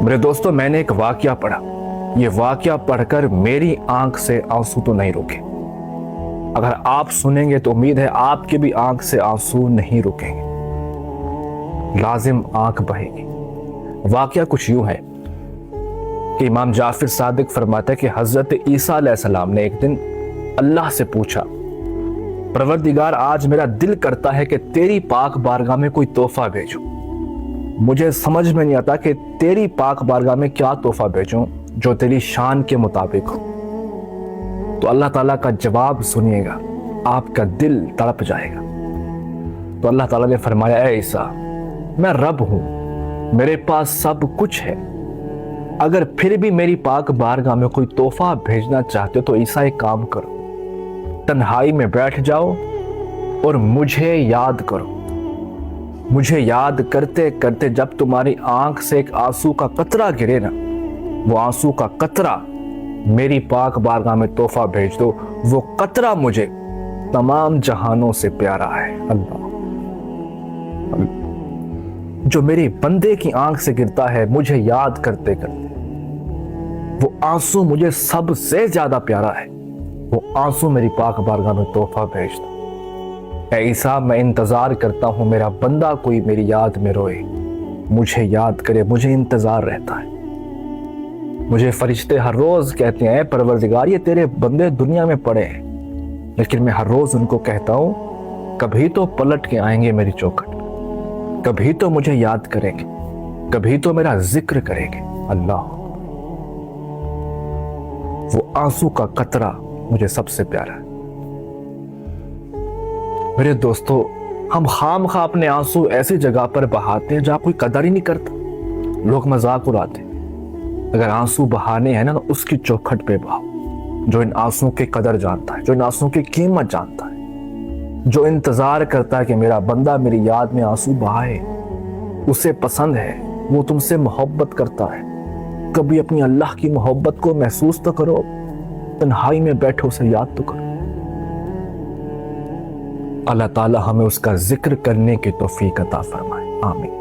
میرے دوستو، میں نے ایک واقعہ پڑھا. یہ واقعہ پڑھ کر میری آنکھ سے آنسو تو نہیں رکے. اگر آپ سنیں گے تو امید ہے آپ کی بھی آنکھ سے آنسو نہیں رکیں گے، لازم آنکھ بہے گی. واقعہ کچھ یوں ہے کہ امام جعفر صادق فرماتا ہے کہ حضرت عیسیٰ علیہ السلام نے ایک دن اللہ سے پوچھا، پروردگار آج میرا دل کرتا ہے کہ تیری پاک بارگاہ میں کوئی تحفہ بھیجوں. مجھے سمجھ میں نہیں آتا کہ تیری پاک بارگاہ میں کیا تحفہ بھیجوں جو تیری شان کے مطابق ہو. تو اللہ تعالیٰ کا جواب سنیے گا، آپ کا دل تڑپ جائے گا. تو اللہ تعالیٰ نے فرمایا، اے عیسیٰ، میں رب ہوں، میرے پاس سب کچھ ہے. اگر پھر بھی میری پاک بارگاہ میں کوئی تحفہ بھیجنا چاہتے ہو تو عیسیٰ ایک کام کرو، تنہائی میں بیٹھ جاؤ اور مجھے یاد کرو. مجھے یاد کرتے کرتے جب تمہاری آنکھ سے ایک آنسو کا قطرہ گرے نا، وہ آنسو کا قطرہ میری پاک بارگاہ میں تحفہ بھیج دو. وہ قطرہ مجھے تمام جہانوں سے پیارا ہے. اللہ جو میرے بندے کی آنکھ سے گرتا ہے مجھے یاد کرتے کرتے، وہ آنسو مجھے سب سے زیادہ پیارا ہے. وہ آنسو میری پاک بارگاہ میں تحفہ بھیج دو. اے عیسیٰ، میں انتظار کرتا ہوں میرا بندہ کوئی میری یاد میں روئے، مجھے یاد کرے. مجھے انتظار رہتا ہے. مجھے فرشتے ہر روز کہتے ہیں، پروردگار یہ تیرے بندے دنیا میں پڑے ہیں، لیکن میں ہر روز ان کو کہتا ہوں کبھی تو پلٹ کے آئیں گے میری چوکھٹ، کبھی تو مجھے یاد کریں گے، کبھی تو میرا ذکر کریں گے. اللہ، وہ آنسو کا قطرہ مجھے سب سے پیارا ہے. میرے دوستو، ہم خام خواہ اپنے آنسو ایسی جگہ پر بہاتے ہیں جہاں کوئی قدر ہی نہیں کرتا. لوگ مذاق اڑاتے ہیں. اگر آنسو بہانے ہیں نا تو اس کی چوکھٹ پہ بہاؤ، جو ان آنسو کی قدر جانتا ہے، جو ان آنسو کی قیمت جانتا ہے، جو انتظار کرتا ہے کہ میرا بندہ میری یاد میں آنسو بہائے. اسے پسند ہے، وہ تم سے محبت کرتا ہے. کبھی اپنی اللہ کی محبت کو محسوس تو کرو، تنہائی میں بیٹھو اسے یاد تو کرو. اللہ تعالی ہمیں اس کا ذکر کرنے کی توفیق عطا فرمائے. آمین.